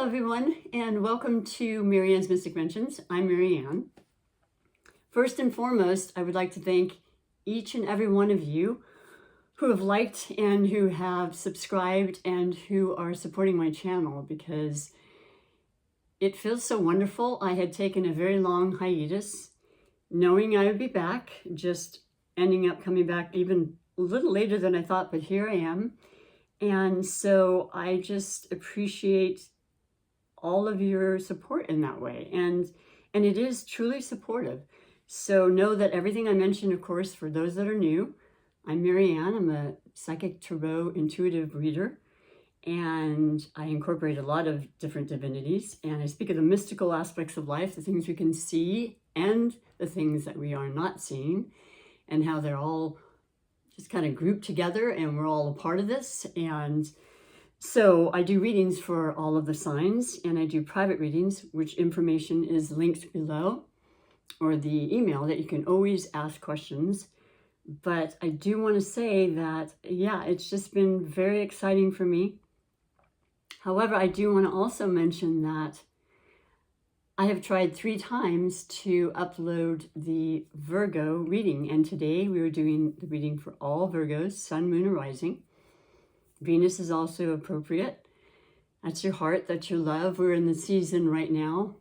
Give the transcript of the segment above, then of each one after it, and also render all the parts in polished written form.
everyone, and welcome to Marianne's Mystic Mentions. I'm Marianne. First and foremost, I would like to thank each and every one of you who have liked and who have subscribed and who are supporting my channel, because it feels so wonderful. I had taken a very long hiatus, knowing I would be back, just ending up coming back even a little later than I thought, but here I am. And so I just appreciate all of your support in that way. And it is truly supportive. So know that everything I mentioned, of course, for those that are new, I'm Marianne. I'm a psychic tarot intuitive reader, and I incorporate a lot of different divinities, and I speak of the mystical aspects of life, the things we can see and the things that we are not seeing, and how they're all just kind of grouped together and we're all a part of this. And so I do readings for all of the signs, and I do private readings, which information is linked below, or the email that you can always ask questions. But I do want to say that, yeah, it's just been very exciting for me. However, I do want to also mention that I have tried 3 times to upload the Virgo reading, and today we were doing the reading for all Virgos, Sun, Moon, and Rising. Venus is also appropriate. That's your heart, that's your love. We're in the season right now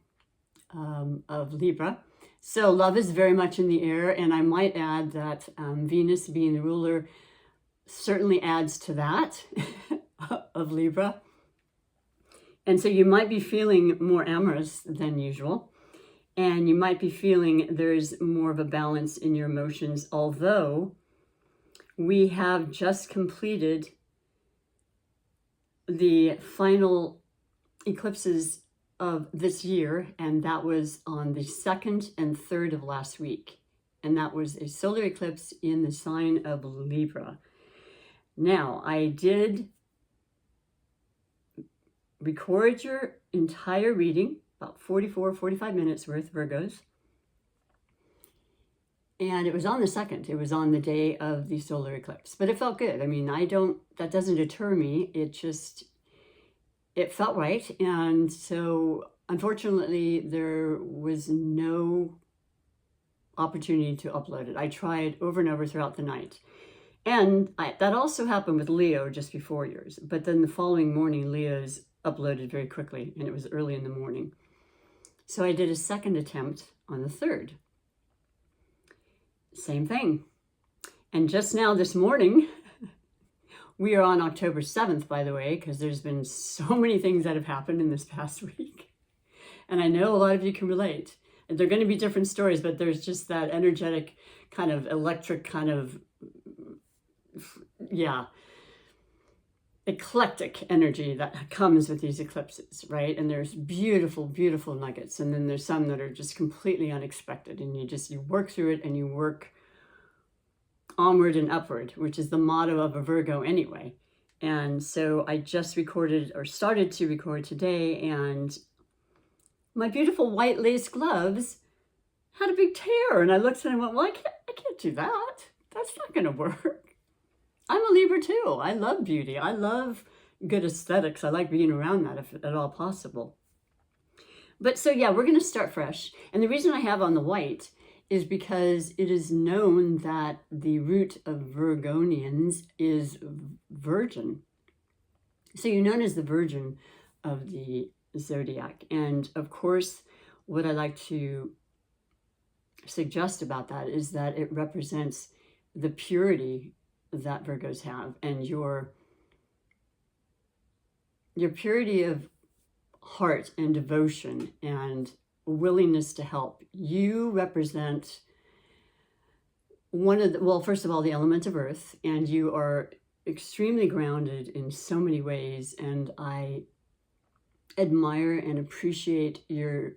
of Libra. So love is very much in the air, and I might add that Venus being the ruler certainly adds to that of Libra. And so you might be feeling more amorous than usual, and you might be feeling there's more of a balance in your emotions, although we have just completed the final eclipses of this year, and that was on the 2nd and 3rd of last week, and that was a solar eclipse in the sign of Libra. Now, I did record your entire reading, about 45 minutes worth, Virgos, and it was on the 2nd. It was on the day of the solar eclipse, but it felt good. I mean, that doesn't deter me. It felt right. And so unfortunately there was no opportunity to upload it. I tried over and over throughout the night. And that also happened with Leo just before yours. But then the following morning, Leo's uploaded very quickly, and it was early in the morning. So I did a second attempt on the 3rd. Same thing. And just now this morning, we are on October 7th, by the way, because there's been so many things that have happened in this past week. And I know a lot of you can relate. And they're going to be different stories, but there's just that energetic kind of electric kind of, yeah, eclectic energy that comes with these eclipses, right? And there's beautiful, beautiful nuggets. And then there's some that are just completely unexpected. And you work through it, and you work onward and upward, which is the motto of a Virgo anyway. And so I just recorded, or started to record today, and my beautiful white lace gloves had a big tear. And I looked at it and went, well, I can't do that. That's not going to work. I'm a Libra too. I love beauty. I love good aesthetics. I like being around that if at all possible. But so yeah, we're going to start fresh. And the reason I have on the white is because it is known that the root of Virgonians is virgin. So you're known as the virgin of the zodiac. And of course, what I like to suggest about that is that it represents the purity that Virgos have, and your purity of heart and devotion and willingness to help. You represent first of all, the element of earth, and you are extremely grounded in so many ways, and I admire and appreciate your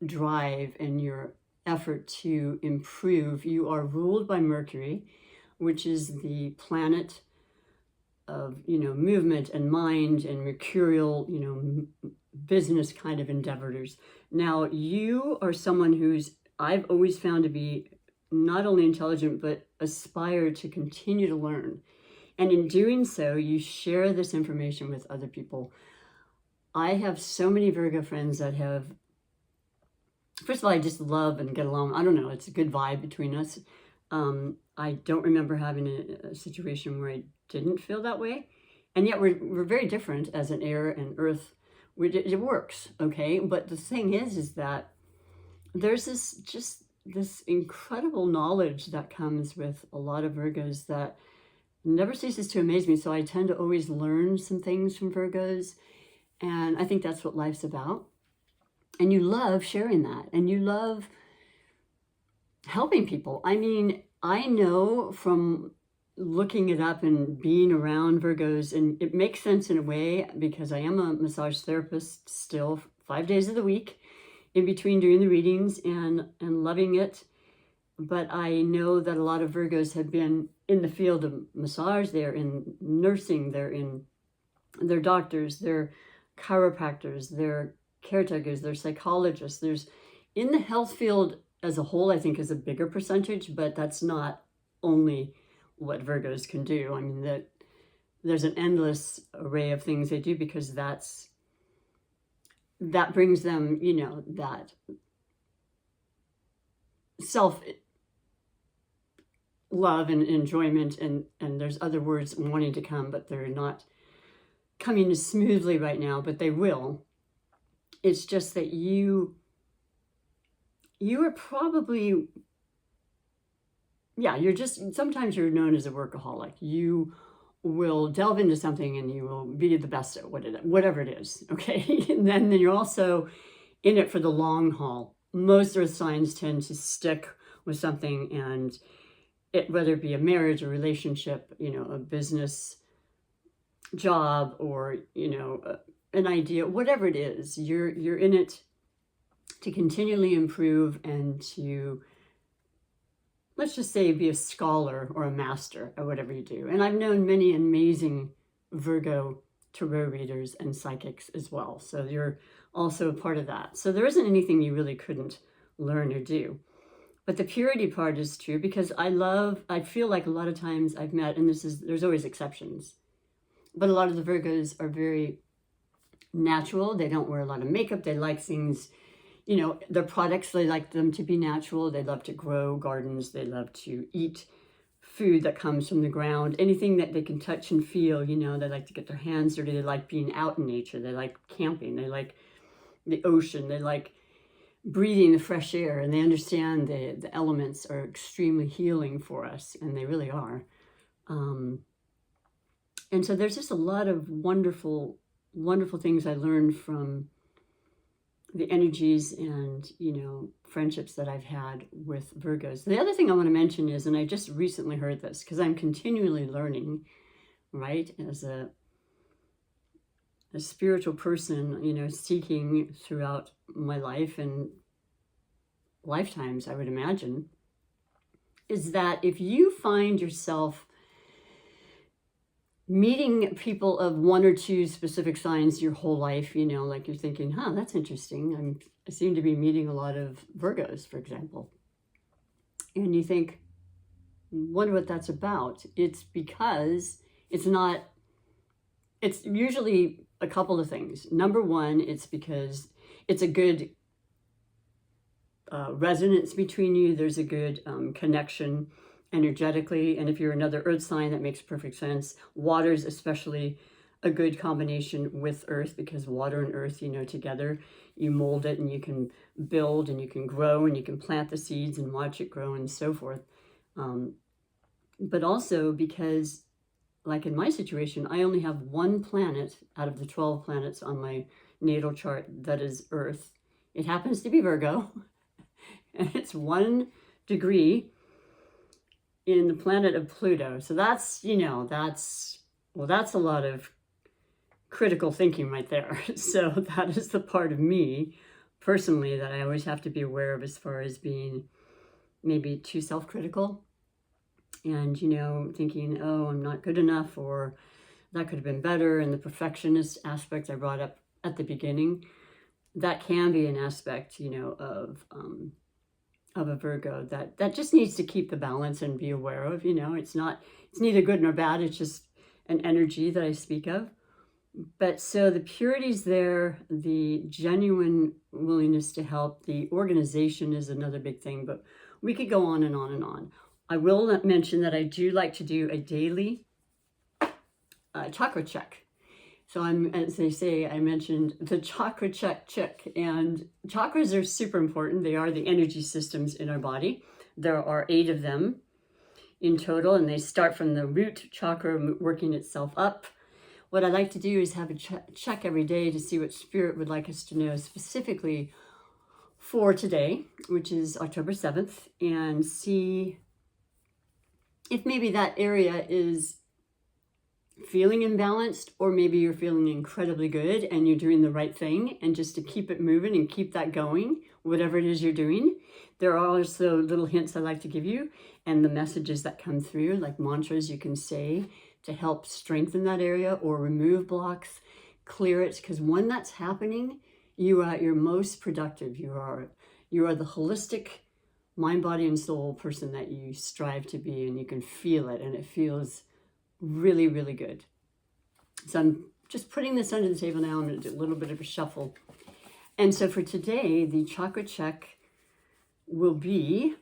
drive and your effort to improve. You are ruled by Mercury, which is the planet of, movement and mind and mercurial, business kind of endeavors. Now, you are someone I've always found to be not only intelligent, but aspire to continue to learn. And in doing so, you share this information with other people. I have so many Virgo friends that have, first of all, I just love and get along. I don't know, it's a good vibe between us. I don't remember having a situation where I didn't feel that way. And yet we're very different as an air and earth. It works, okay? But the thing is that there's this incredible knowledge that comes with a lot of Virgos that never ceases to amaze me. So I tend to always learn some things from Virgos. And I think that's what life's about. And you love sharing that. And you love helping people. I mean, I know from looking it up and being around Virgos, and it makes sense in a way because I am a massage therapist still 5 days of the week in between doing the readings and loving it. But I know that a lot of Virgos have been in the field of massage. They're in nursing, they're doctors, they're chiropractors, they're caretakers, they're psychologists. There's in the health field as a whole, I think is a bigger percentage, but that's not only what Virgos can do. I mean, there's an endless array of things they do because that brings them, you know, that self love and enjoyment, and there's other words wanting to come, but they're not coming as smoothly right now, but they will. It's just that you are probably, yeah, you're just, sometimes you're known as a workaholic. You will delve into something and you will be the best at whatever it is, okay? And then you're also in it for the long haul. Most earth signs tend to stick with something, and whether it be a marriage, a relationship, you know, a business job, or, you know, an idea, whatever it is, you're in it to continually improve and to, let's just say, be a scholar or a master at whatever you do. And I've known many amazing Virgo tarot readers and psychics as well. So you're also a part of that. So there isn't anything you really couldn't learn or do. But the purity part is true because I feel like a lot of times I've met, and there's always exceptions, but a lot of the Virgos are very natural. They don't wear a lot of makeup. They like things, you know, their products, they like them to be natural. They love to grow gardens. They love to eat food that comes from the ground, anything that they can touch and feel, you know. They like to get their hands dirty. They like being out in nature. They like camping. They like the ocean. They like breathing the fresh air, and they understand the elements are extremely healing for us, and they really are. And so there's just a lot of wonderful, wonderful things I learned from the energies and, you know, friendships that I've had with Virgos. The other thing I want to mention is, and I just recently heard this because I'm continually learning, right, as a spiritual person, you know, seeking throughout my life and lifetimes, I would imagine, is that if you find yourself meeting people of one or two specific signs your whole life, you know, like you're thinking, huh, that's interesting. I seem to be meeting a lot of Virgos, for example. And you think, wonder what that's about. It's because it's usually a couple of things. Number one, it's because it's a good resonance between you. There's a good connection energetically. And if you're another earth sign, that makes perfect sense. Water's especially a good combination with earth, because water and earth, you know, together, you mold it and you can build and you can grow and you can plant the seeds and watch it grow and so forth. But also because, like in my situation, I only have one planet out of the 12 planets on my natal chart that is Earth. It happens to be Virgo, and it's 1 degree in the planet of Pluto. So that's, you know, that's a lot of critical thinking right there. So that is the part of me personally that I always have to be aware of, as far as being maybe too self-critical and, you know, thinking, oh, I'm not good enough, or that could have been better. And the perfectionist aspect I brought up at the beginning, that can be an aspect, you know, of a Virgo that just needs to keep the balance and be aware of. You know, it's neither good nor bad. It's just an energy that I speak of. But so the purity's there, the genuine willingness to help, the organization is another big thing, but we could go on and on and on. I will mention that I do like to do a daily chakra check. So as they say, I mentioned the chakra check, and chakras are super important. They are the energy systems in our body. There are 8 of them in total, and they start from the root chakra working itself up. What I like to do is have a check every day to see what Spirit would like us to know specifically for today, which is October 7th, and see if maybe that area is feeling imbalanced, or maybe you're feeling incredibly good and you're doing the right thing, and just to keep it moving and keep that going, whatever it is you're doing. There are also little hints I like to give you, and the messages that come through, like mantras you can say to help strengthen that area or remove blocks, clear it, because when that's happening, you are at your most productive. You are the holistic mind, body, and soul person that you strive to be, and you can feel it, and it feels really, really good. So I'm just putting this under the table now. I'm going to do a little bit of a shuffle. And so for today, the chakra check will be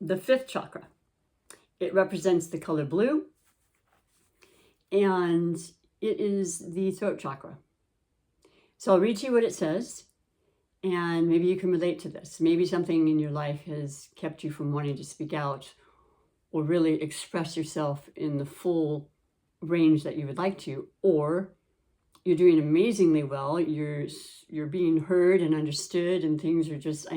the 5th chakra. It represents the color blue, and it is the throat chakra. So I'll read you what it says, and maybe you can relate to this. Maybe something in your life has kept you from wanting to speak out or really express yourself in the full range that you would like to, or you're doing amazingly well. You're being heard and understood, and things are just,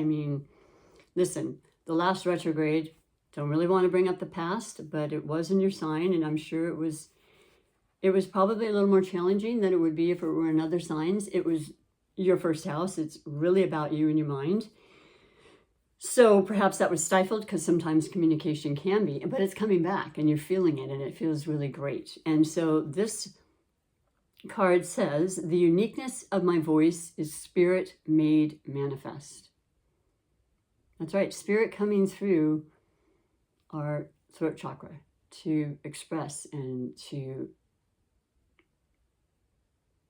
listen, the last retrograde, don't really want to bring up the past, but it was in your sign, and I'm sure it was probably a little more challenging than it would be if it were in other signs. It was your first house. It's really about you and your mind. So perhaps that was stifled, because sometimes communication can be, but it's coming back and you're feeling it, and it feels really great. And so this card says, the uniqueness of my voice is Spirit made manifest. That's right, Spirit coming through our throat chakra to express and to,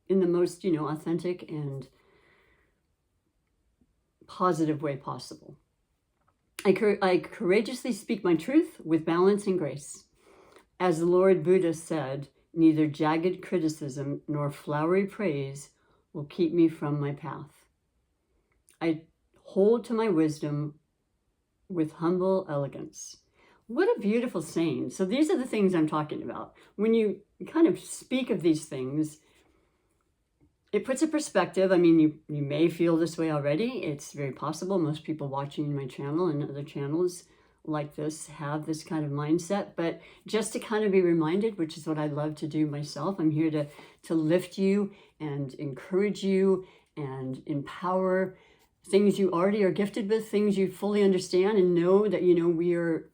in the most, authentic and positive way possible. I courageously speak my truth with balance and grace. As the Lord Buddha said, neither jagged criticism nor flowery praise will keep me from my path. I hold to my wisdom with humble elegance. What a beautiful saying. So these are the things I'm talking about. When you kind of speak of these things, it puts a perspective. You may feel this way already. It's very possible. Most people watching my channel and other channels like this have this kind of mindset. But just to kind of be reminded, which is what I love to do myself, I'm here to lift you and encourage you and empower things you already are gifted with, things you fully understand and know that, we are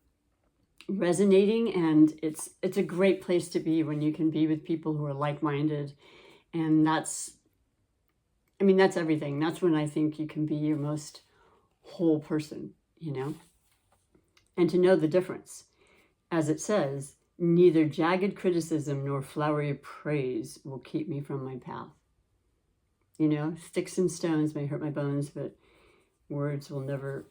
resonating. And it's a great place to be when you can be with people who are like-minded. And that's everything. That's when I think you can be your most whole person, and to know the difference. As it says, neither jagged criticism nor flowery praise will keep me from my path. Sticks and stones may hurt my bones, but words will never,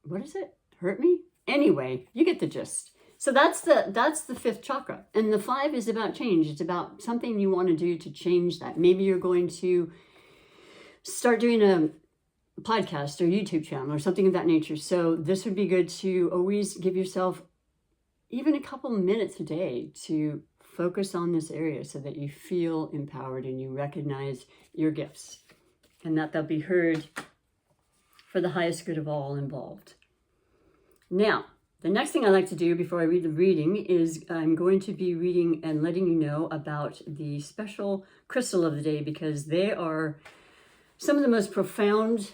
what is it? Hurt me? Anyway, you get the gist. So that's the 5th chakra. And the 5 is about change. It's about something you want to do to change that. Maybe you're going to start doing a podcast or YouTube channel or something of that nature. So this would be good to always give yourself even a couple minutes a day to focus on this area so that you feel empowered and you recognize your gifts and that they'll be heard for the highest good of all involved. Now, the next thing I like to do before I read the reading is I'm going to be reading and letting you know about the special crystal of the day, because they are some of the most profound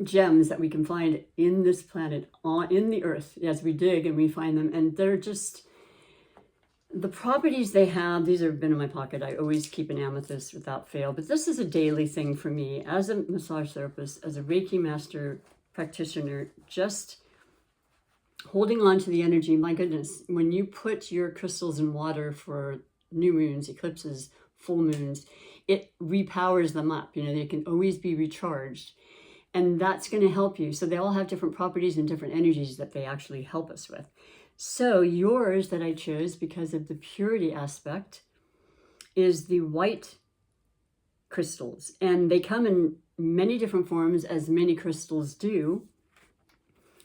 gems that we can find in this planet, in the earth, as we dig and we find them. And they're just, the properties they have, these have been in my pocket. I always keep an amethyst without fail, but this is a daily thing for me as a massage therapist, as a Reiki master practitioner, just holding on to the energy. My goodness, when you put your crystals in water for new moons, eclipses, full moons, it repowers them up. You know, they can always be recharged. And that's going to help you. So they all have different properties and different energies that they actually help us with. So yours that I chose because of the purity aspect is the white crystals. And they come in many different forms, as many crystals do.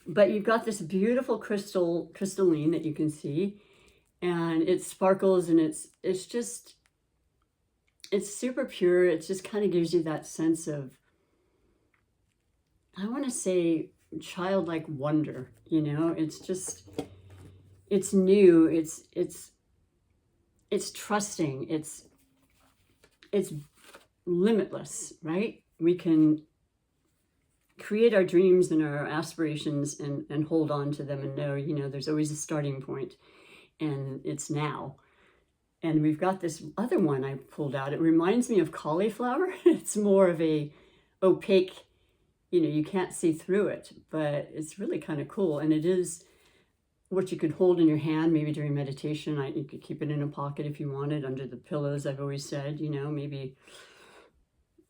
But you've got this beautiful crystalline that you can see. And it sparkles, and it's super pure. It just kind of gives you that sense of, I want to say, childlike wonder. You know, it's new, it's trusting, it's limitless, right? We can create our dreams and our aspirations and hold on to them and know, you know, there's always a starting point, and it's now. And we've got this other one I pulled out. It reminds me of cauliflower. It's more of a opaque, you know, you can't see through it, but it's really kind of cool. And it is what you could hold in your hand, maybe during meditation. You could keep it in a pocket if you wanted, under the pillows, I've always said, you know, maybe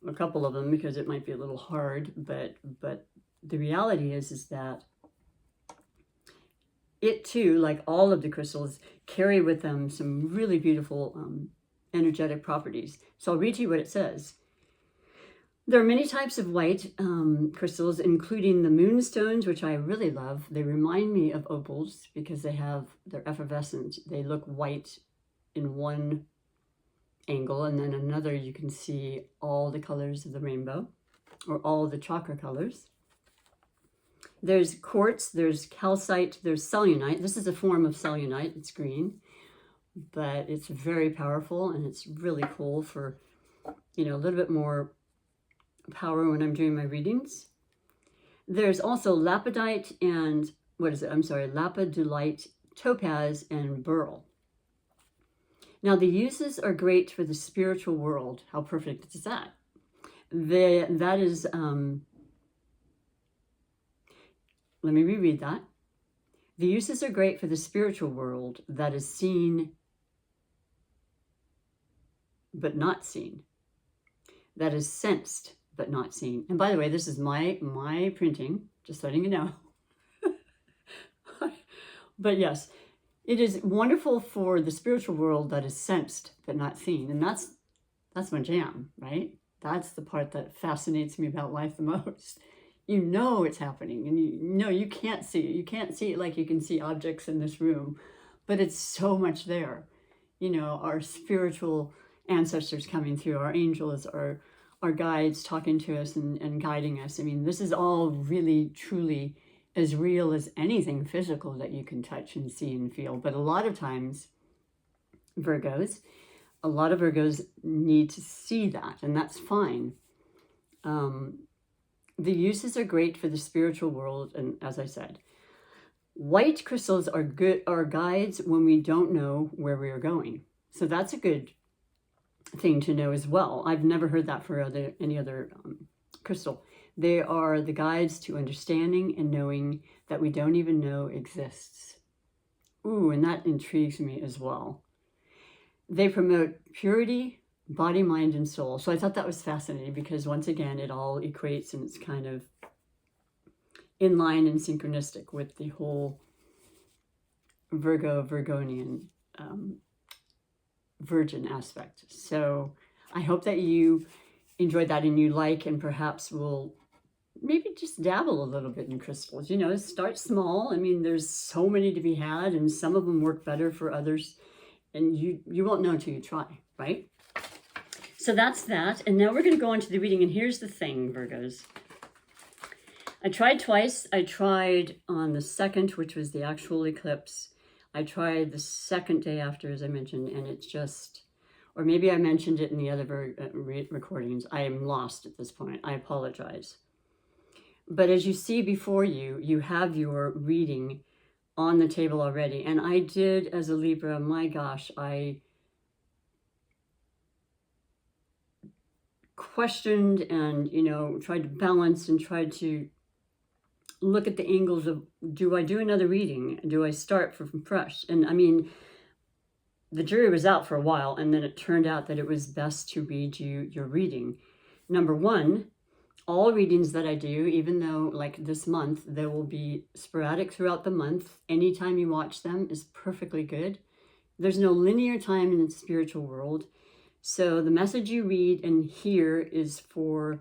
a couple of them, because it might be a little hard, but the reality is that it too, like all of the crystals, carry with them some really beautiful energetic properties. So I'll read to you what it says. There are many types of white crystals, including the moonstones, which I really love. They remind me of opals because they're effervescent. They look white in one angle, and then another you can see all the colors of the rainbow, or all the chakra colors. There's quartz, there's calcite, there's selenite. This is a form of selenite. It's green, but it's very powerful, and it's really cool for, you know, a little bit more power when I'm doing my readings. There's also lapidite and lapidolite, topaz, and beryl. Now, the uses are great for the spiritual world. How perfect is that? That is, let me reread that. The uses are great for the spiritual world that is seen but not seen. That is sensed but not seen. And by the way, this is my printing, just letting you know. But yes, it is wonderful for the spiritual world that is sensed but not seen. And that's my jam, right? That's the part that fascinates me about life the most. You know it's happening, and you know you can't see it. You can't see it like you can see objects in this room, but it's so much there. You know, our spiritual ancestors coming through, our angels, our guides talking to us and guiding us. I mean, this is all really, truly as real as anything physical that you can touch and see and feel. But a lot of times, a lot of Virgos need to see that, and that's fine. The uses are great for the spiritual world, and as I said, white crystals are guides when we don't know where we are going. So that's a good thing to know as well. I've never heard that for any other crystal. They are the guides to understanding and knowing that we don't even know exists. Ooh, and that intrigues me as well. They promote purity, body, mind, and soul. So I thought that was fascinating because, once again, it all equates, and it's kind of in line and synchronistic with the whole Virgonian virgin aspect. So I hope that you enjoyed that and you like, and perhaps will maybe just dabble a little bit in crystals. You know, start small. I mean, there's so many to be had, and some of them work better for others, and you won't know until you try, right? So that's that. And now we're going to go on to the reading. And here's the thing, Virgos. I tried twice. I tried on the 2nd, which was the actual eclipse. I tried the 2nd day after, as I mentioned, and it's just, or maybe I mentioned it in the other recordings. I am lost at this point. I apologize. But as you see before you, you have your reading on the table already. And I did, as a Libra, my gosh, I questioned and, you know, tried to balance and tried to look at the angles of, do I do another reading? Do I start from fresh? And I mean, the jury was out for a while, and then it turned out that it was best to read you your reading. Number one, all readings that I do, even though like this month, they will be sporadic throughout the month. Anytime you watch them is perfectly good. There's no linear time in the spiritual world. So the message you read and hear is for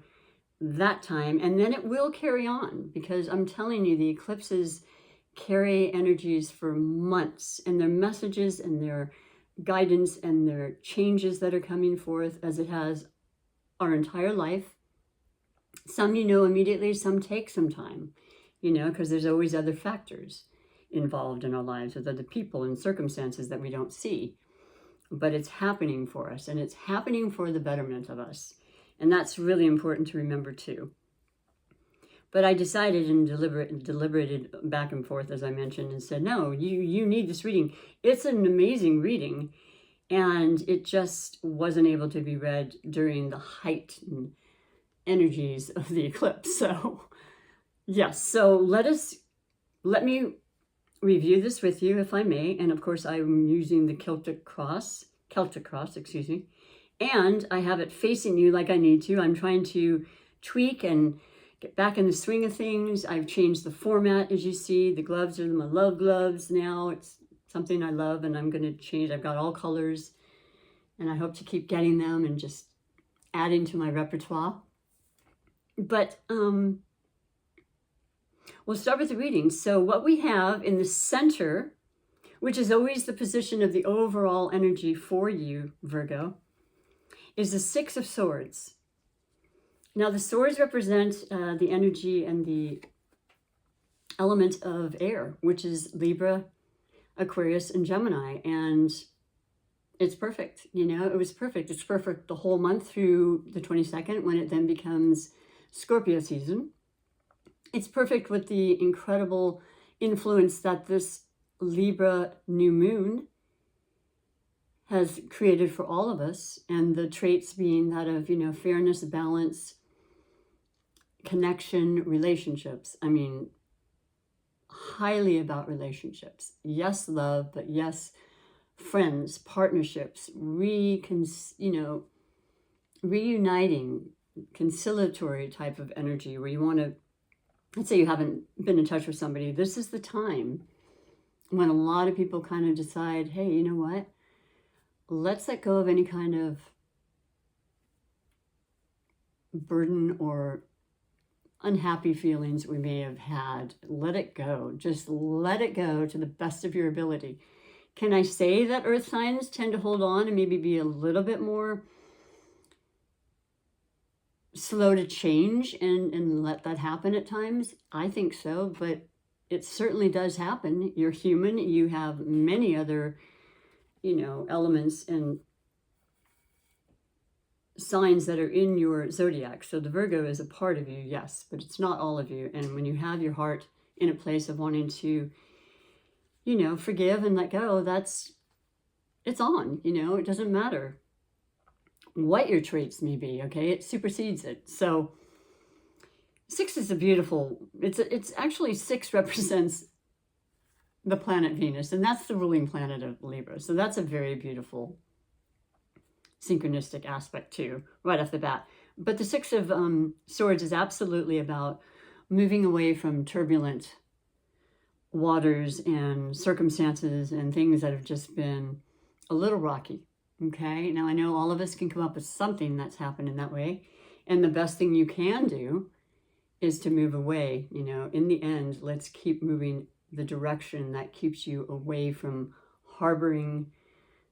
that time, and then it will carry on, because I'm telling you, the eclipses carry energies for months, and their messages and their guidance and their changes that are coming forth, as it has our entire life. Some you know immediately, some take some time, you know, because there's always other factors involved in our lives with other people and circumstances that we don't see. But it's happening for us, and it's happening for the betterment of us. And that's really important to remember too. But I decided and deliberated back and forth, as I mentioned, and said, no, you need this reading. It's an amazing reading, and it just wasn't able to be read during the heightened energies of the eclipse. So yes, so let me review this with you, if I may. And of course, I'm using the Celtic cross, excuse me. And I have it facing you like I need to. I'm trying to tweak and get back in the swing of things. I've changed the format, as you see. The gloves are my love gloves now. It's something I love, and I'm going to change. I've got all colors, and I hope to keep getting them and just adding to my repertoire. But we'll start with the reading. So what we have in the center, which is always the position of the overall energy for you, Virgo, is the Six of Swords. Now, the swords represent the energy and the element of air, which is Libra, Aquarius, and Gemini. And it's perfect. You know, it was perfect. It's perfect the whole month through the 22nd, when it then becomes Scorpio season. It's perfect with the incredible influence that this Libra new moon has created for all of us, and the traits being that of, you know, fairness, balance, connection, relationships. I mean, highly about relationships. Yes, love, but yes, friends, partnerships, reuniting, conciliatory type of energy, where you want to, let's say you haven't been in touch with somebody. This is the time when a lot of people kind of decide, hey, you know what? Let's let go of any kind of burden or unhappy feelings we may have had. Let it go. Just let it go to the best of your ability. Can I say that earth signs tend to hold on and maybe be a little bit more slow to change and let that happen at times? I think so, but it certainly does happen. You're human. You have many other, you know, elements and signs that are in your zodiac. So the Virgo is a part of you, yes, but it's not all of you. And when you have your heart in a place of wanting to, you know, forgive and let go, it's on, you know, it doesn't matter what your traits may be, okay? It supersedes it. So 6 is a beautiful, it's actually 6 represents the planet Venus, and that's the ruling planet of Libra. So that's a very beautiful synchronistic aspect too, right off the bat. But the 6 of Swords is absolutely about moving away from turbulent waters and circumstances and things that have just been a little rocky, okay? Now, I know all of us can come up with something that's happened in that way, and the best thing you can do is to move away. You know, in the end, let's keep moving the direction that keeps you away from harboring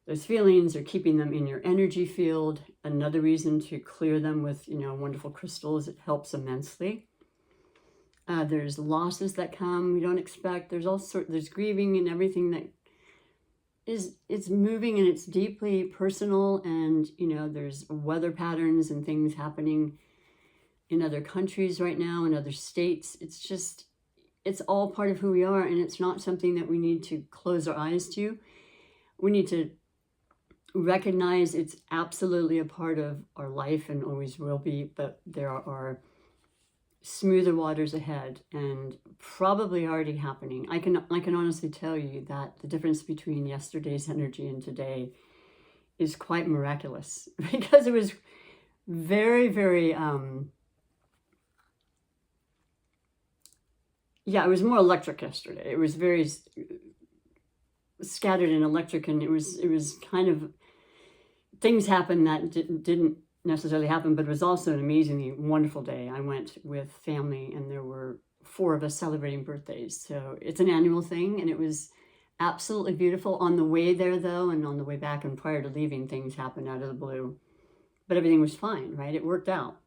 those feelings or keeping them in your energy field. Another reason to clear them with, you know, wonderful crystals. It helps immensely. There's losses that come we don't expect. There's grieving and everything that it's moving, and it's deeply personal. And, you know, there's weather patterns and things happening in other countries right now, in other states. It's all part of who we are, and it's not something that we need to close our eyes to. We need to recognize it's absolutely a part of our life and always will be, but there are smoother waters ahead, and probably already happening. I can honestly tell you that the difference between yesterday's energy and today is quite miraculous, because it was very, very, yeah, it was more electric yesterday. It was very scattered and electric, and it was kind of, things happened that didn't necessarily happen, but it was also an amazingly wonderful day. I went with family, and there were 4 of us celebrating birthdays. So it's an annual thing, and it was absolutely beautiful. On the way there, though, and on the way back and prior to leaving, things happened out of the blue. But everything was fine, right? It worked out.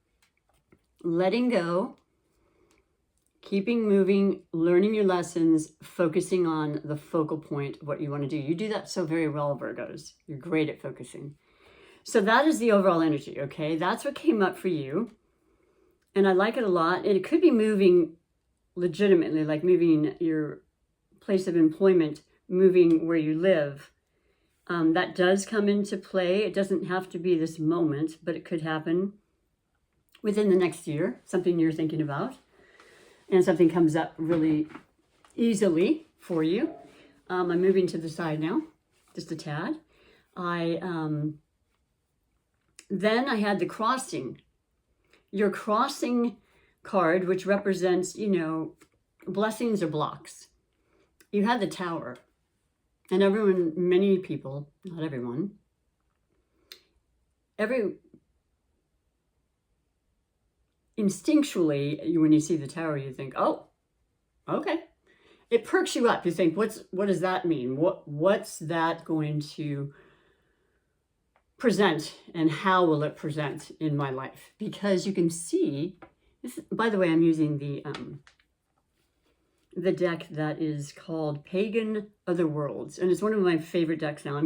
Letting go, keeping moving, learning your lessons, focusing on the focal point of what you want to do. You do that so very well, Virgos. You're great at focusing. So that is the overall energy, okay? That's what came up for you. And I like it a lot. And it could be moving legitimately, like moving your place of employment, moving where you live. That does come into play. It doesn't have to be this moment, but it could happen within the next year, something you're thinking about. And something comes up really easily for you. I'm moving to the side now, just a tad. Then I had the crossing. Your crossing card, which represents, blessings or blocks. You had the Tower. And everyone, many people, not everyone, instinctually, when you see the Tower, you think, oh, okay. It perks you up. You think, what does that mean? What's that going to present, and how will it present in my life? Because you can see, by the way, I'm using the deck that is called Pagan Other Worlds, and it's one of my favorite decks now. I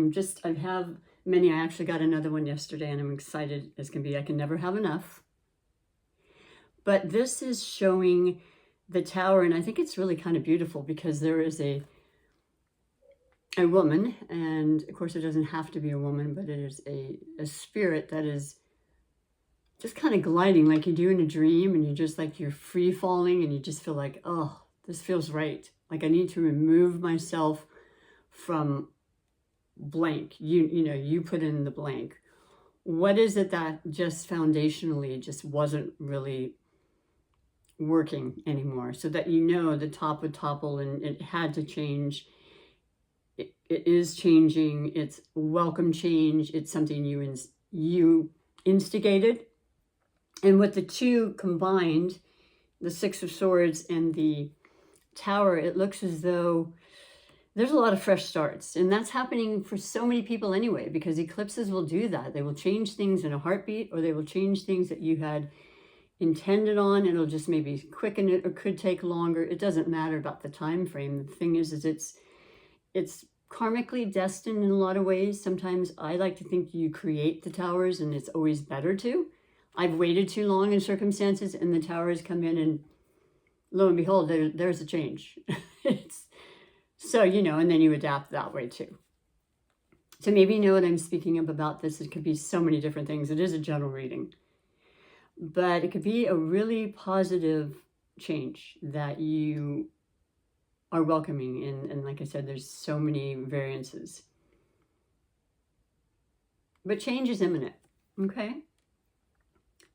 have many. I actually got another one yesterday, and I'm excited as can be. I can never have enough. But this is showing the Tower, and I think it's really kind of beautiful, because there is a woman, and of course it doesn't have to be a woman, but it is a spirit that is just kind of gliding like you do in a dream, and you're free falling, and you just feel like, oh, this feels right. Like I need to remove myself from blank. You put in the blank. What is it that just foundationally just wasn't really working anymore, so that the top would topple, and it had to change. It is changing. It's welcome change. It's something you instigated. And with the 2 combined, the 6 of Swords and the Tower, it looks as though there's a lot of fresh starts. And that's happening for so many people anyway, because eclipses will do that. They will change things in a heartbeat, or they will change things that you had intended on. It'll just maybe quicken it, or could take longer. It doesn't matter about the time frame. The thing is it's karmically destined in a lot of ways. Sometimes I like to think you create the Towers, and it's always better to. I've waited too long in circumstances, and the Towers come in, and lo and behold, there's a change. So, and then you adapt that way too. So maybe you know what I'm speaking of about this. It could be so many different things. It is a general reading. But it could be a really positive change that you are welcoming. And like I said, there's so many variances. But change is imminent, okay?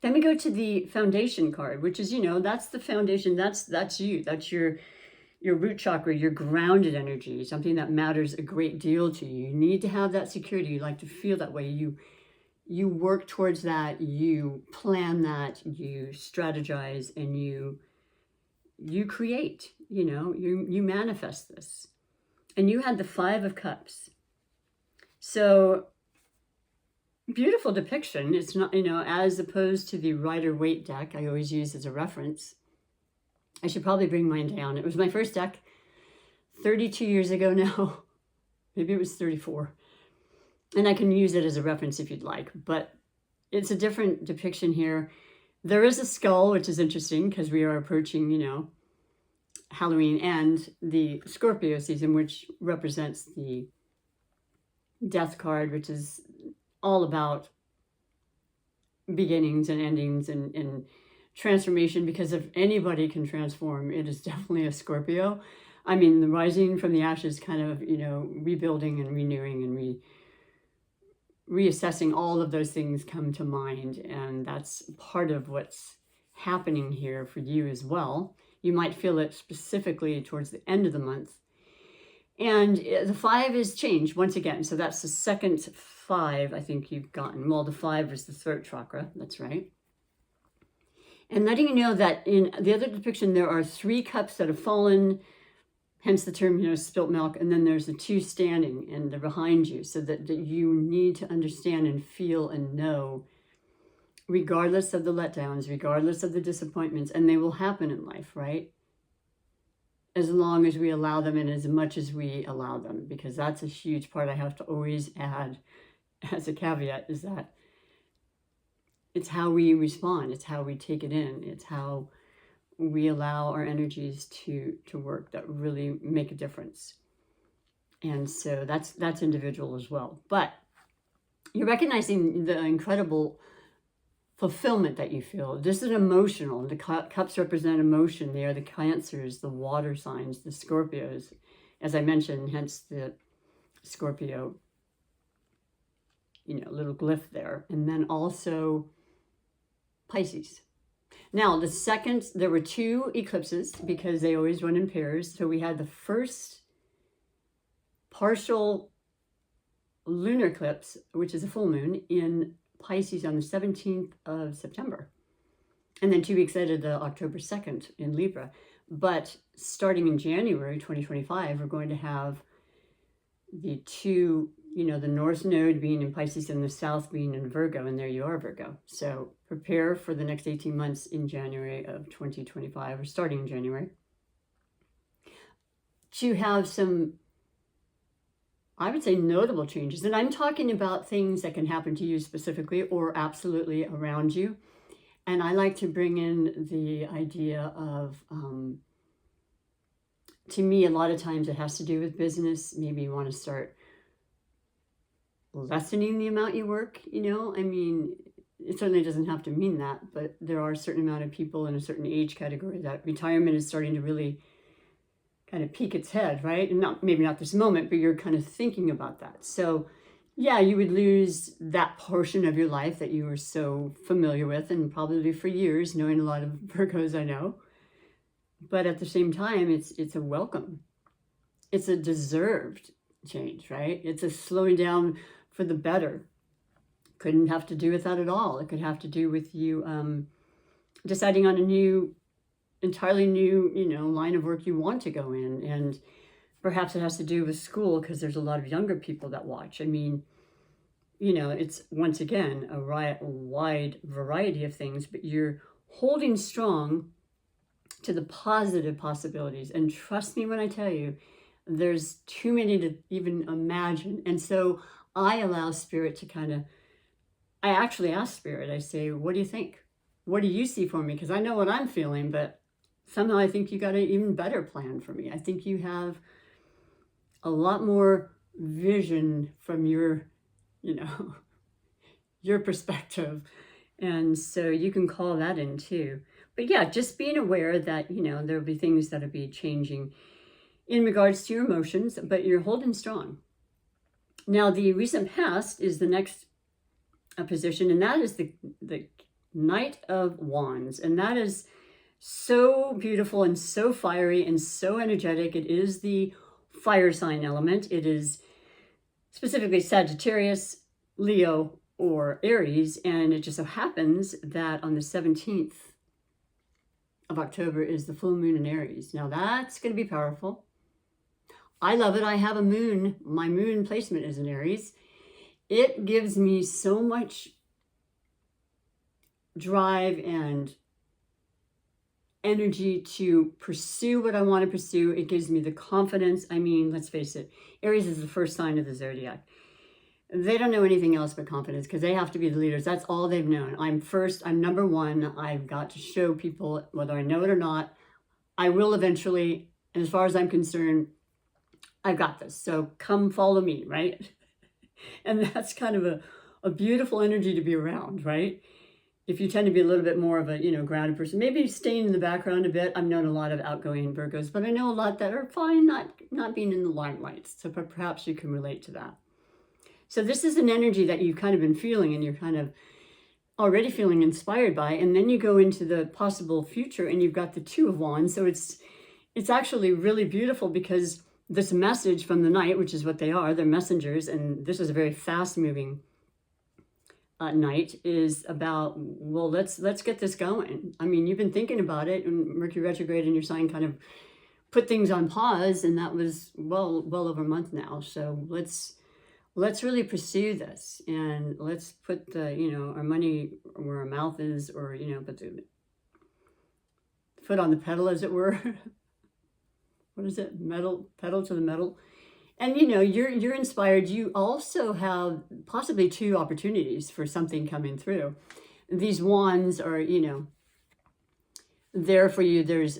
Then we go to the foundation card, which is, that's the foundation. That's you. That's your root chakra, your grounded energy, something that matters a great deal to you. You need to have that security. You like to feel that way. You work towards that, you plan that, you strategize, and you create, you manifest this. And you had the 5 of Cups. So beautiful depiction. It's not, as opposed to the Rider-Waite deck I always use as a reference. I should probably bring mine down. It was my first deck 32 years ago now. Maybe it was 34. And I can use it as a reference if you'd like, but it's a different depiction here. There is a skull, which is interesting because we are approaching, Halloween and the Scorpio season, which represents the Death card, which is all about beginnings and endings and transformation, because if anybody can transform, it is definitely a Scorpio. I mean, the rising from the ashes, kind of, rebuilding and renewing and reassessing, all of those things come to mind. And that's part of what's happening here for you as well. You might feel it specifically towards the end of the month. And the 5 is change once again. So that's the second 5 I think you've gotten. Well, the 5 is the throat chakra. That's right. And letting you know that in the other depiction, there are 3 cups that have fallen, hence the term, spilt milk. And then there's the 2 standing and they're behind you, so that you need to understand and feel and know, regardless of the letdowns, regardless of the disappointments, and they will happen in life, right? As long as we allow them and as much as we allow them, because that's a huge part I have to always add as a caveat, is that it's how we respond, it's how we take it in, it's how we allow our energies to work that really make a difference. And so that's individual as well. But you're recognizing the incredible fulfillment that you feel. This is emotional. The cups represent emotion. They are the Cancers, the water signs, the Scorpios, as I mentioned, hence the Scorpio, little glyph there. And then also Pisces. Now, there were 2 eclipses, because they always run in pairs. So we had the first partial lunar eclipse, which is a full moon, in Pisces on the 17th of September. And then 2 weeks later, the October 2nd in Libra. But starting in January 2025, we're going to have the 2, the North Node being in Pisces and the South being in Virgo. And there you are, Virgo. So prepare for the next 18 months in January of 2025, or starting in January, to have some, I would say, notable changes. And I'm talking about things that can happen to you specifically or absolutely around you. And I like to bring in the idea of, to me, a lot of times it has to do with business. Maybe you want to start lessening the amount you work, I mean, it certainly doesn't have to mean that, but there are a certain amount of people in a certain age category that retirement is starting to really kind of peek its head, right? And maybe not this moment, but you're kind of thinking about that. So yeah, you would lose that portion of your life that you were so familiar with, and probably for years, knowing a lot of Virgos I know. But at the same time, it's a welcome. It's a deserved change, right? It's a slowing down for the better. Couldn't have to do with that at all. It could have to do with you deciding on a entirely new, line of work you want to go in. And perhaps it has to do with school, because there's a lot of younger people that watch. I mean, it's, once again, a wide variety of things, but you're holding strong to the positive possibilities. And trust me when I tell you, there's too many to even imagine. And so I allow Spirit to I actually ask Spirit, I say, what do you think? What do you see for me? Because I know what I'm feeling, but somehow I think you got an even better plan for me. I think you have a lot more vision from your, your perspective. And so you can call that in too. But yeah, just being aware that, there'll be things that'll be changing in regards to your emotions, but you're holding strong. Now, the recent past is the next position, and that is the Knight of Wands. And that is so beautiful and so fiery and so energetic. It is the fire sign element. It is specifically Sagittarius, Leo, or Aries. And it just so happens that on the 17th of October is the full moon in Aries. Now that's going to be powerful. I love it. I have my moon placement is in Aries. It gives me so much drive and energy to pursue what I want to pursue. It gives me the confidence. I mean, let's face it, Aries is the first sign of the zodiac. They don't know anything else but confidence, because they have to be the leaders. That's all they've known. I'm first, I'm number one. I've got to show people, whether I know it or not, I will eventually. And as far as I'm concerned, I've got this. So come follow me, right? And that's kind of a beautiful energy to be around, right? if you tend to be a little bit more of a, grounded person, maybe staying in the background a bit. I've known a lot of outgoing Virgos, but I know a lot that are fine not being in the limelight. So perhaps you can relate to that. So this is an energy that you've kind of been feeling and you're kind of already feeling inspired by. And then you go into the possible future and you've got the Two of Wands. So it's actually really beautiful because this message from the night, which is what they are, they're messengers, and this is a very fast moving night, is about, well, let's get this going. I mean, you've been thinking about it, and Mercury retrograde in your sign kind of put things on pause, and that was well over a month now. So let's really pursue this, and let's put the our money where our mouth is, or put the foot on the pedal, as it were. What is it? Pedal to the metal. And you're inspired. You also have possibly two opportunities for something coming through. These wands are, there for you. There's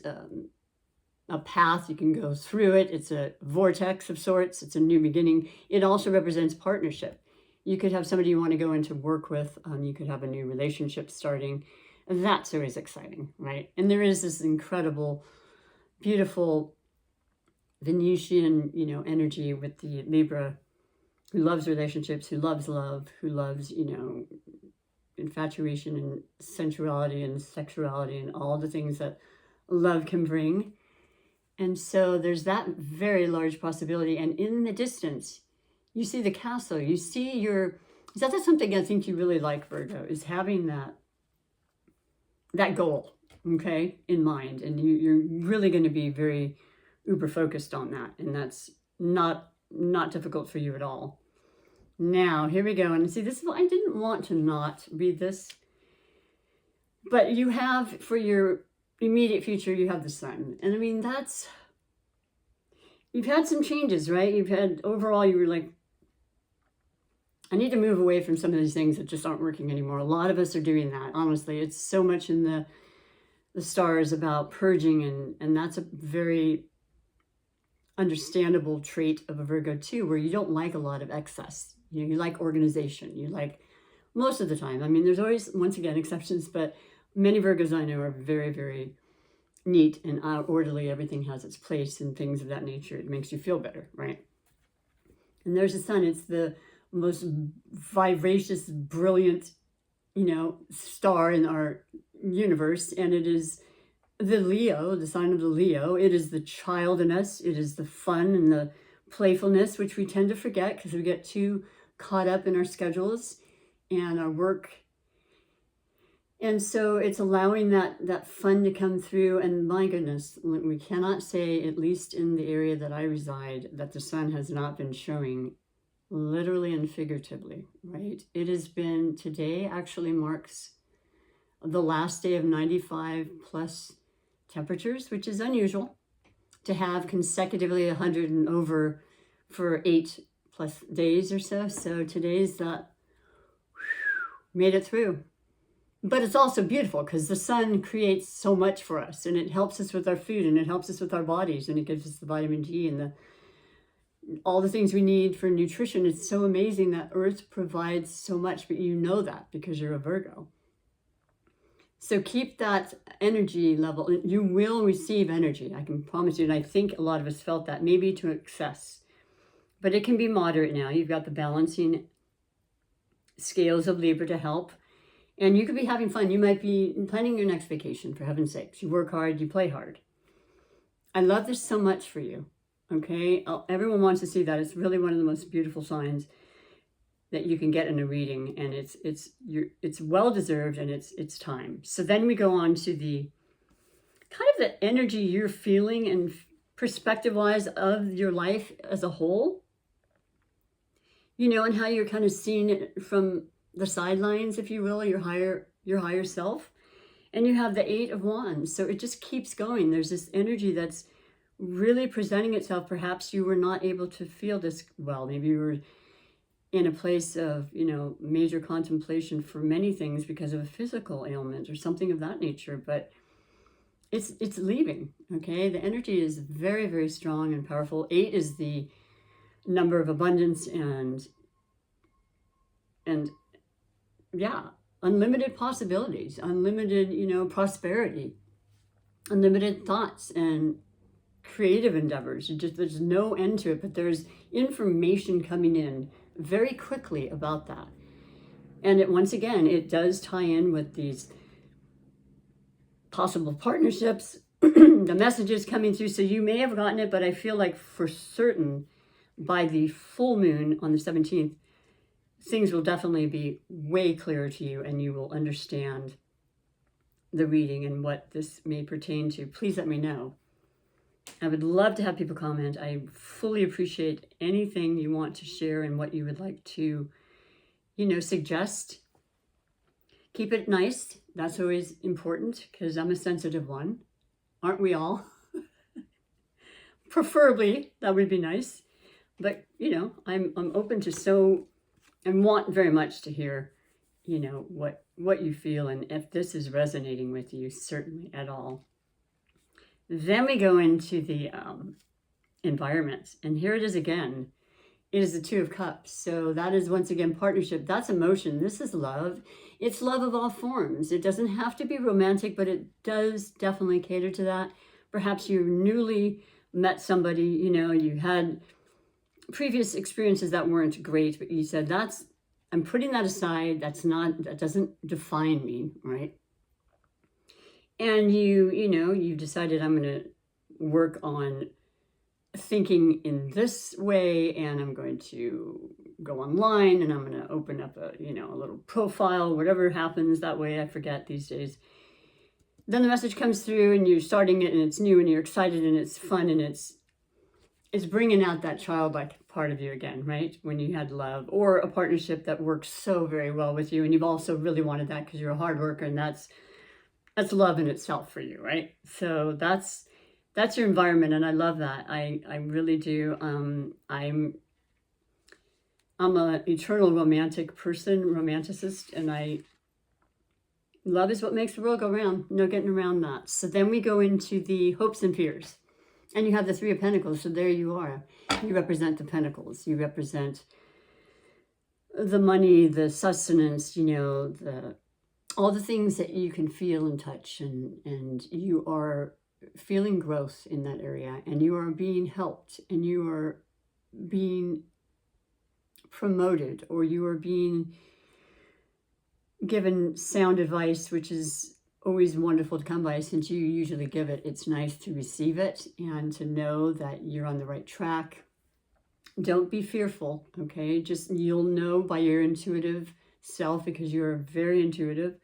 a path, you can go through it. It's a vortex of sorts. It's a new beginning. It also represents partnership. You could have somebody you want to go into work with. You could have a new relationship starting. And that's always exciting, right? And there is this incredible, beautiful Venusian, energy with the Libra, who loves relationships, who loves love, who loves, infatuation and sensuality and sexuality and all the things that love can bring. And so there's that very large possibility. And in the distance, you see the castle. You see that's something I think you really like, Virgo, is having that goal, okay, in mind. And you're really going to be very uber focused on that, and that's not difficult for you at all. Now here we go, and see, this is I didn't want to not read this, but you have, for your immediate future, you have the Sun, and I mean, you've had some changes, right? You've had, overall, you were like, I need to move away from some of these things that just aren't working anymore. A lot of us are doing that, honestly. It's so much in the stars about purging, and that's a very understandable trait of a Virgo too, where you don't like a lot of excess. You like organization. You like, most of the time, I mean, there's always, once again, exceptions, but many Virgos I know are very, very neat and orderly. Everything has its place and things of that nature. It makes you feel better, right? And there's the Sun. It's the most vivacious, brilliant, star in our universe, and it is the Leo, the sign of the Leo. It is the child in us. It is the fun and the playfulness, which we tend to forget because we get too caught up in our schedules and our work. And so it's allowing that fun to come through. And my goodness, we cannot say, at least in the area that I reside, that the Sun has not been showing, literally and figuratively, right? It has been, today actually marks the last day of 95 plus temperatures, which is unusual to have consecutively 100 and over for 8+ days or so. So today's that made it through. But it's also beautiful because the Sun creates so much for us, and it helps us with our food, and it helps us with our bodies, and it gives us the vitamin D and all the things we need for nutrition. It's so amazing that Earth provides so much, but you know that because you're a Virgo. So keep that energy level. You will receive energy, I can promise you. And I think a lot of us felt that, maybe to excess. But it can be moderate now. You've got the balancing scales of Libra to help. And you could be having fun. You might be planning your next vacation, for heaven's sakes. You work hard, you play hard. I love this so much for you, okay? Everyone wants to see that. It's really one of the most beautiful signs that you can get in a reading, and it's well deserved, and it's time. So then we go on to the kind of the energy you're feeling and perspective wise of your life as a whole, and how you're kind of seeing it from the sidelines, if you will, your higher self. And you have the 8 of Wands, so it just keeps going. There's this energy that's really presenting itself. Perhaps you were not able to feel this well. Maybe you were in a place of, major contemplation for many things because of a physical ailment or something of that nature, but it's leaving, okay? The energy is very, very strong and powerful. 8 is the number of abundance and yeah, unlimited possibilities, unlimited, prosperity, unlimited thoughts and creative endeavors. There's no end to it, but there's information coming in very quickly about that. And once again, it does tie in with these possible partnerships, the messages coming through. So you may have gotten it, but I feel like for certain by the full moon on the 17th, things will definitely be way clearer to you and you will understand the reading and what this may pertain to. Please let me know. I would love to have people comment. I fully appreciate anything you want to share and what you would like to, suggest. Keep it nice. That's always important because I'm a sensitive one. Aren't we all? Preferably, that would be nice. But, I'm open to and want very much to hear, what you feel and if this is resonating with you, certainly at all. Then we go into the environment. And here it is again. It is the Two of Cups. So that is once again partnership. That's emotion. This is love. It's love of all forms. It doesn't have to be romantic, but it does definitely cater to that. Perhaps you newly met somebody, you had previous experiences that weren't great, but you said, I'm putting that aside. That doesn't define me, right? And you've decided I'm going to work on thinking in this way, and I'm going to go online and I'm going to open up a little profile, whatever happens that way. I forget these days. Then the message comes through and you're starting it and it's new and you're excited and it's fun and it's bringing out that childlike part of you again, right? When you had love or a partnership that works so very well with you and you've also really wanted that because you're a hard worker and that's love in itself for you, right? So that's your environment, and I love that. I really do. I'm an eternal romantic person, romanticist, and love is what makes the world go round. No getting around that. So then we go into the hopes and fears, and you have the Three of Pentacles. So there you are. You represent the Pentacles. You represent the money, the sustenance. All the things that you can feel and touch, and you are feeling growth in that area, and you are being helped, and you are being promoted, or you are being given sound advice, which is always wonderful to come by. Since you usually give it, it's nice to receive it and to know that you're on the right track. Don't be fearful, okay? You'll know by your intuitive self, because you're very intuitive.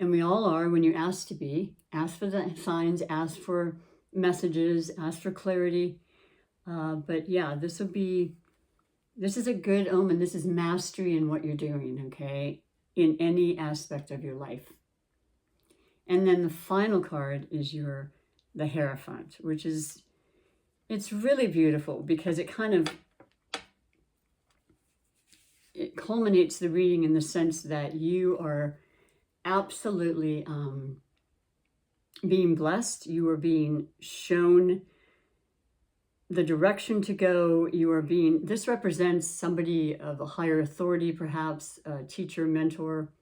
And we all are when you ask to be. Ask for the signs, ask for messages, ask for clarity. But yeah, this is a good omen. This is mastery in what you're doing, okay? In any aspect of your life. And then the final card is the Hierophant, which it's really beautiful because it culminates the reading in the sense that you are absolutely being blessed. You are being shown the direction to go. This represents somebody of a higher authority, perhaps a teacher, mentor.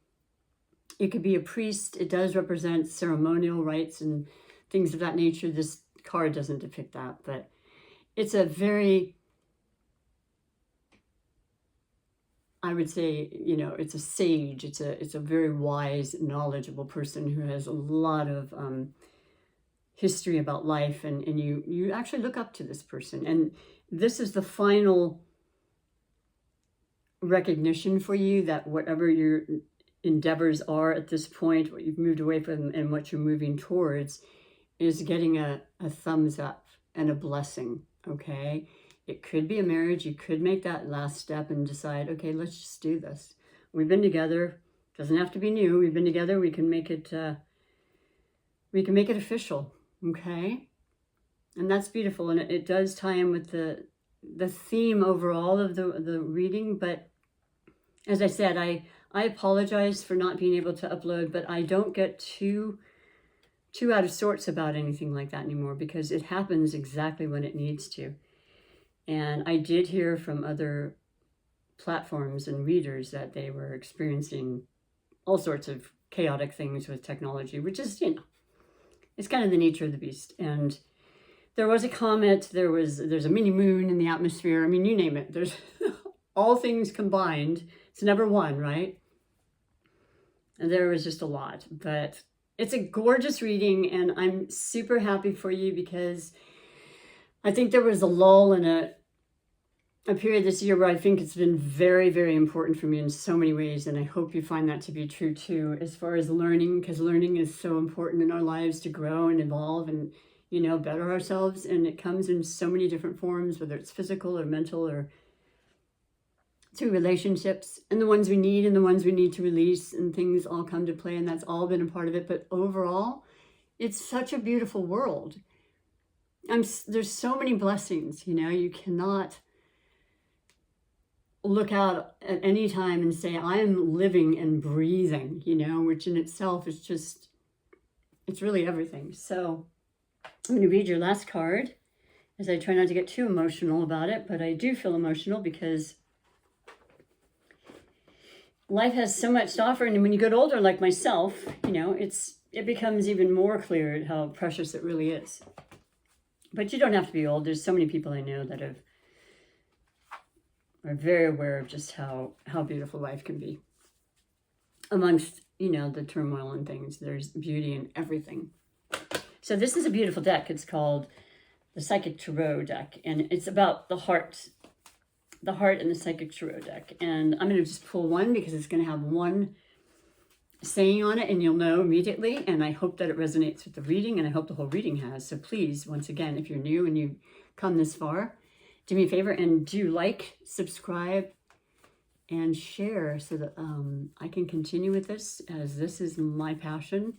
It could be a priest. It does represent ceremonial rites and things of that nature. This card doesn't depict that, but it's a very, I would say, it's a sage. It's a very wise, knowledgeable person who has a lot of history about life, and you actually look up to this person. And this is the final recognition for you that whatever your endeavors are at this point, what you've moved away from and what you're moving towards, is getting a thumbs up and a blessing, okay? It could be a marriage. You could make that last step and decide, okay, let's just do this. We've been together. Doesn't have to be new. We've been together. We can make it official, okay? And that's beautiful. And it does tie in with the theme overall of the reading. But as I said, I apologize for not being able to upload, but I don't get too out of sorts about anything like that anymore because it happens exactly when it needs to. And I did hear from other platforms and readers that they were experiencing all sorts of chaotic things with technology, which is, you know, it's kind of the nature of the beast. And there was a comet, there's a mini moon in the atmosphere. I mean, you name it. There's all things combined. It's never one, right? And there was just a lot. But it's a gorgeous reading, and I'm super happy for you because I think there was a lull in a period this year where I think it's been very, very important for me in so many ways. And I hope you find that to be true too, as far as learning, because learning is so important in our lives to grow and evolve and, you know, better ourselves. And it comes in so many different forms, whether it's physical or mental or through relationships, and the ones we need and the ones we need to release, and things all come to play, and that's all been a part of it. But overall, it's such a beautiful world. There's so many blessings, you know, you cannot look out at any time and say, I am living and breathing, you know, which in itself is just, it's really everything. So I'm going to read your last card, as I try not to get too emotional about it, but I do feel emotional because life has so much to offer. And when you get older, like myself, you know, it becomes even more clear how precious it really is. But you don't have to be old. There's so many people I know that are very aware of just how beautiful life can be. Amongst, you know, the turmoil and things, there's beauty in everything. So this is a beautiful deck. It's called the Psychic Tarot deck, and it's about the heart and the Psychic Tarot deck. And I'm going to just pull one because it's going to have one saying on it, and you'll know immediately. And I hope that it resonates with the reading, and I hope the whole reading has. So please, once again, if you're new and you come this far, do me a favor and do like, subscribe, and share so that I can continue with this, as this is my passion,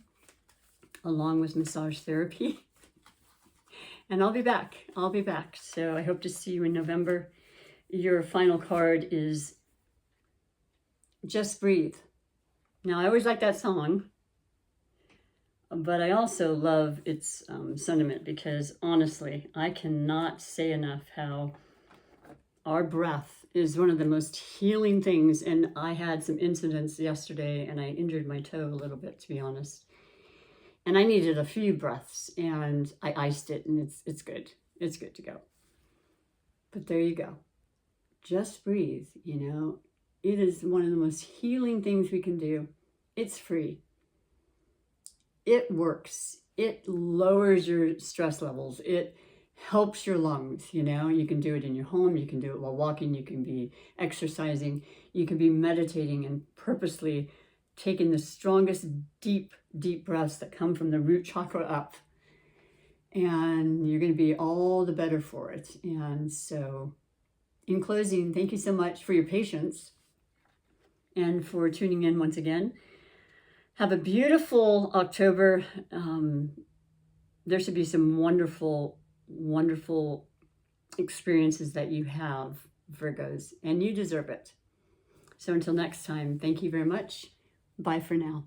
along with massage therapy. And I'll be back. So I hope to see you in November. Your final card is Just Breathe. Now, I always like that song, but I also love its sentiment, because honestly, I cannot say enough how our breath is one of the most healing things. And I had some incidents yesterday, and I injured my toe a little bit, to be honest. And I needed a few breaths, and I iced it, and it's good. It's good to go. But there you go. Just breathe, you know. It is one of the most healing things we can do. It's free. It works. It lowers your stress levels. It helps your lungs, you know. You can do it in your home. You can do it while walking. You can be exercising. You can be meditating and purposely taking the strongest, deep, deep breaths that come from the root chakra up. And you're going to be all the better for it. And so, in closing, thank you so much for your patience and for tuning in once again. Have a beautiful October. There should be some wonderful, wonderful experiences that you have, Virgos, and you deserve it. So until next time, thank you very much. Bye for now.